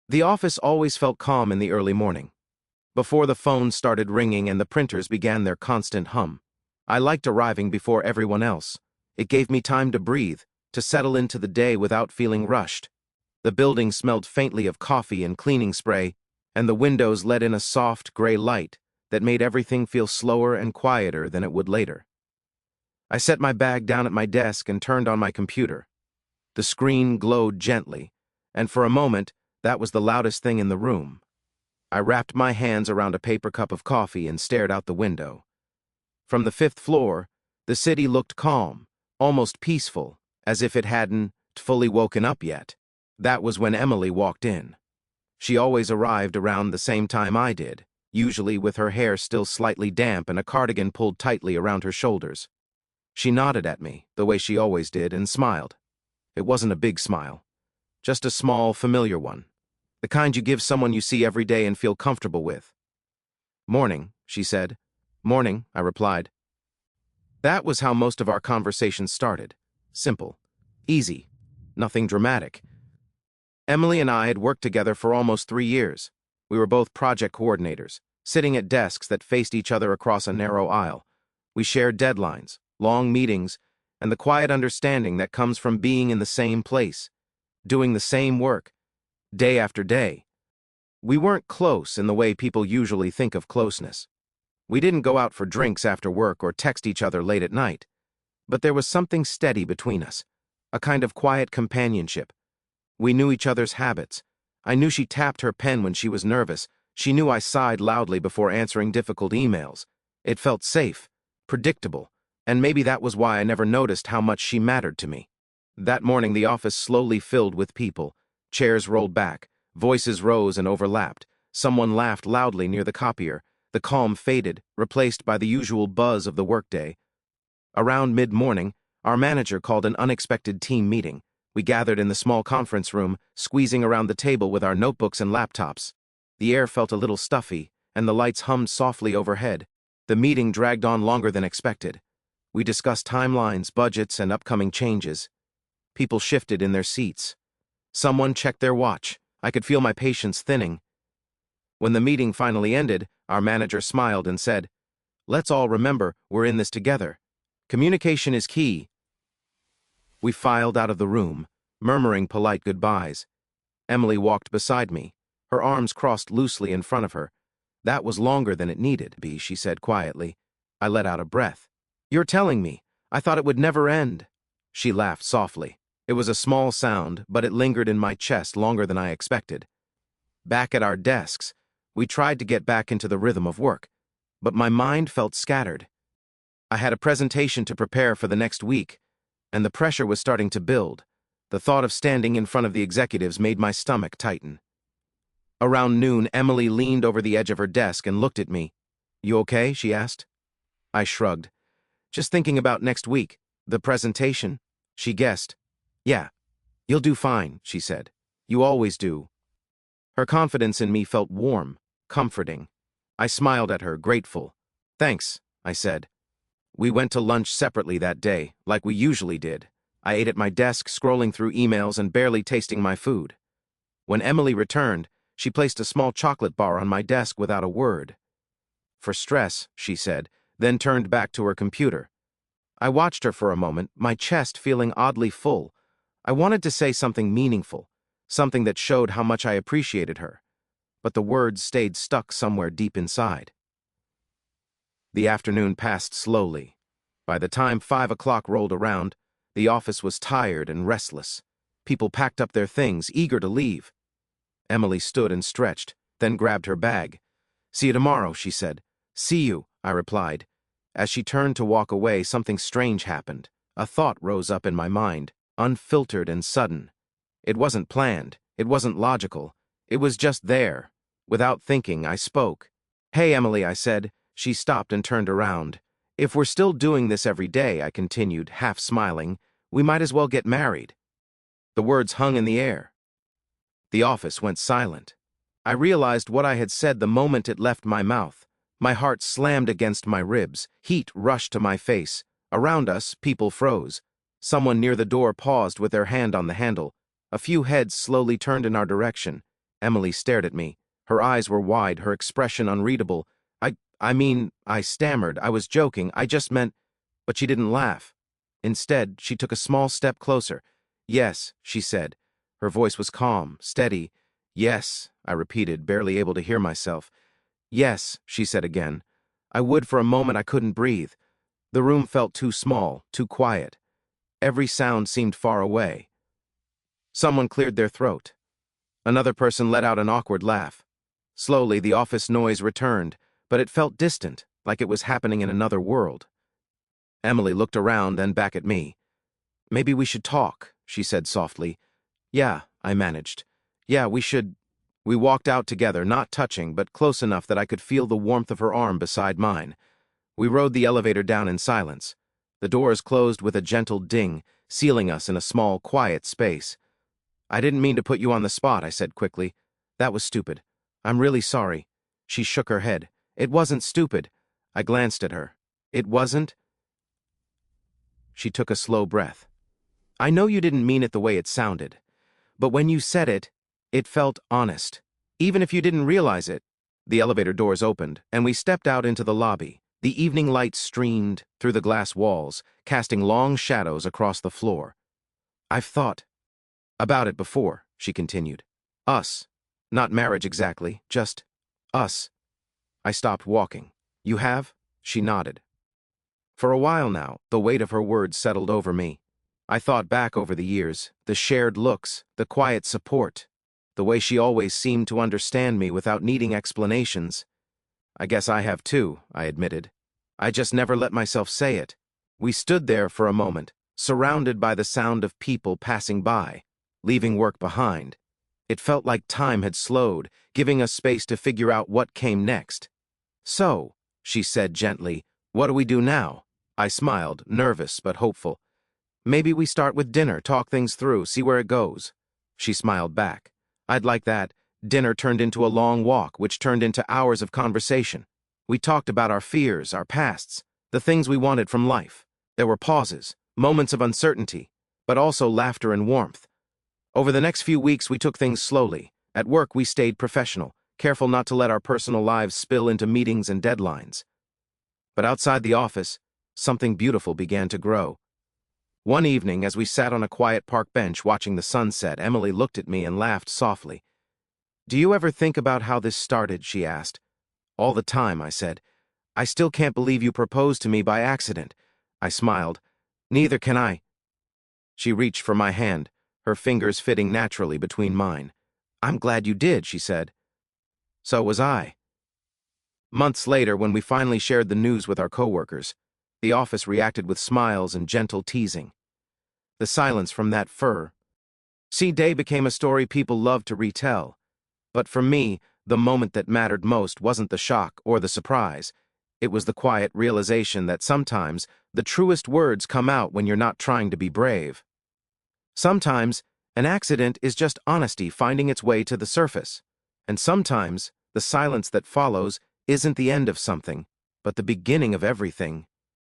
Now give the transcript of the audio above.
The office always felt calm in the early morning, before the phone started ringing and the printers began their constant hum. I liked arriving before everyone else. It gave me time to breathe, to settle into the day without feeling rushed. The building smelled faintly of coffee and cleaning spray, and the windows let in a soft, gray light that made everything feel slower and quieter than it would later. I set my bag down at my desk and turned on my computer. The screen glowed gently, and for a moment, that was the loudest thing in the room. I wrapped my hands around a paper cup of coffee and stared out the window. From the 5th floor, the city looked calm, almost peaceful, as if it hadn't fully woken up yet. That was when Emily walked in. She always arrived around the same time I did, usually with her hair still slightly damp and a cardigan pulled tightly around her shoulders. She nodded at me, the way she always did, and smiled. It wasn't a big smile, just a small, familiar one. The kind you give someone you see every day and feel comfortable with. "Morning," she said. "Morning," I replied. That was how most of our conversations started. Simple. Easy. Nothing dramatic. Emily and I had worked together for almost 3 years. We were both project coordinators, sitting at desks that faced each other across a narrow aisle. We shared deadlines, long meetings, and the quiet understanding that comes from being in the same place, doing the same work, day after day. We weren't close in the way people usually think of closeness. We didn't go out for drinks after work or text each other late at night. But there was something steady between us, a kind of quiet companionship. We knew each other's habits. I knew she tapped her pen when she was nervous. She knew I sighed loudly before answering difficult emails. It felt safe, predictable, and maybe that was why I never noticed how much she mattered to me. That morning the office slowly filled with people. Chairs rolled back, voices rose and overlapped. Someone laughed loudly near the copier. The calm faded, replaced by the usual buzz of the workday. Around mid-morning, our manager called an unexpected team meeting. We gathered in the small conference room, squeezing around the table with our notebooks and laptops. The air felt a little stuffy, and the lights hummed softly overhead. The meeting dragged on longer than expected. We discussed timelines, budgets, and upcoming changes. People shifted in their seats. Someone checked their watch. I could feel my patience thinning. When the meeting finally ended, our manager smiled and said, "Let's all remember we're in this together. Communication is key." We filed out of the room, murmuring polite goodbyes. Emily walked beside me, her arms crossed loosely in front of her. "That was longer than it needed to be," she said quietly. I let out a breath. "You're telling me. I thought it would never end." She laughed softly. It was a small sound, but it lingered in my chest longer than I expected. Back at our desks, we tried to get back into the rhythm of work, but my mind felt scattered. I had a presentation to prepare for the next week, and the pressure was starting to build. The thought of standing in front of the executives made my stomach tighten. Around noon, Emily leaned over the edge of her desk and looked at me. "You okay?" she asked. I shrugged. "Just thinking about next week. The presentation." She guessed. "Yeah, you'll do fine," she said. "You always do." Her confidence in me felt warm, comforting. I smiled at her, grateful. "Thanks," I said. We went to lunch separately that day, like we usually did. I ate at my desk, scrolling through emails and barely tasting my food. When Emily returned, she placed a small chocolate bar on my desk without a word. "For stress," she said, then turned back to her computer. I watched her for a moment, my chest feeling oddly full. I wanted to say something meaningful, something that showed how much I appreciated her, but the words stayed stuck somewhere deep inside. The afternoon passed slowly. By the time 5 o'clock rolled around, the office was tired and restless. People packed up their things, eager to leave. Emily stood and stretched, then grabbed her bag. "See you tomorrow," she said. "See you," I replied. As she turned to walk away, something strange happened. A thought rose up in my mind, unfiltered and sudden. It wasn't planned. It wasn't logical. It was just there. Without thinking, I spoke. "Hey, Emily," I said. She stopped and turned around. "If we're still doing this every day," I continued, half smiling, "we might as well get married." The words hung in the air. The office went silent. I realized what I had said the moment it left my mouth. My heart slammed against my ribs. Heat rushed to my face. Around us, people froze. Someone near the door paused with their hand on the handle. A few heads slowly turned in our direction. Emily stared at me. Her eyes were wide, her expression unreadable. I stammered. I was joking. I just meant... But she didn't laugh. Instead, she took a small step closer. Yes, she said. Her voice was calm, steady. Yes, I repeated, barely able to hear myself. Yes, she said again. I would for a moment. I couldn't breathe. The room felt too small, too quiet. Every sound seemed far away. Someone cleared their throat. Another person let out an awkward laugh. Slowly, the office noise returned, but it felt distant, like it was happening in another world. Emily looked around, then back at me. Maybe we should talk, she said softly. Yeah, I managed. Yeah, we should... We walked out together, not touching, but close enough that I could feel the warmth of her arm beside mine. We rode the elevator down in silence. The doors closed with a gentle ding, sealing us in a small, quiet space. I didn't mean to put you on the spot, I said quickly. That was stupid. I'm really sorry. She shook her head. It wasn't stupid. I glanced at her. It wasn't? She took a slow breath. I know you didn't mean it the way it sounded, but when you said it, it felt honest. Even if you didn't realize it. The elevator doors opened, and we stepped out into the lobby. The evening light streamed through the glass walls, casting long shadows across the floor. I've thought about it before, she continued. Us. Not marriage exactly, just us. I stopped walking. You have? She nodded. For a while now, the weight of her words settled over me. I thought back over the years, the shared looks, the quiet support, the way she always seemed to understand me without needing explanations. I guess I have too, I admitted. I just never let myself say it. We stood there for a moment, surrounded by the sound of people passing by, leaving work behind. It felt like time had slowed, giving us space to figure out what came next. So, she said gently, what do we do now? I smiled, nervous but hopeful. Maybe we start with dinner, talk things through, see where it goes. She smiled back. I'd like that. Dinner turned into a long walk, which turned into hours of conversation. We talked about our fears, our pasts, the things we wanted from life. There were pauses, moments of uncertainty, but also laughter and warmth. Over the next few weeks, we took things slowly. At work, we stayed professional, careful not to let our personal lives spill into meetings and deadlines. But outside the office, something beautiful began to grow. One evening, as we sat on a quiet park bench watching the sunset, Emily looked at me and laughed softly. Do you ever think about how this started? She asked. All the time, I said. I still can't believe you proposed to me by accident. I smiled. Neither can I. She reached for my hand, her fingers fitting naturally between mine. I'm glad you did, she said. So was I. Months later, when we finally shared the news with our coworkers, the office reacted with smiles and gentle teasing. The silence from that day became a story people loved to retell. But for me, the moment that mattered most wasn't the shock or the surprise. It was the quiet realization that sometimes the truest words come out when you're not trying to be brave. Sometimes, an accident is just honesty finding its way to the surface. And sometimes, the silence that follows isn't the end of something, but the beginning of everything.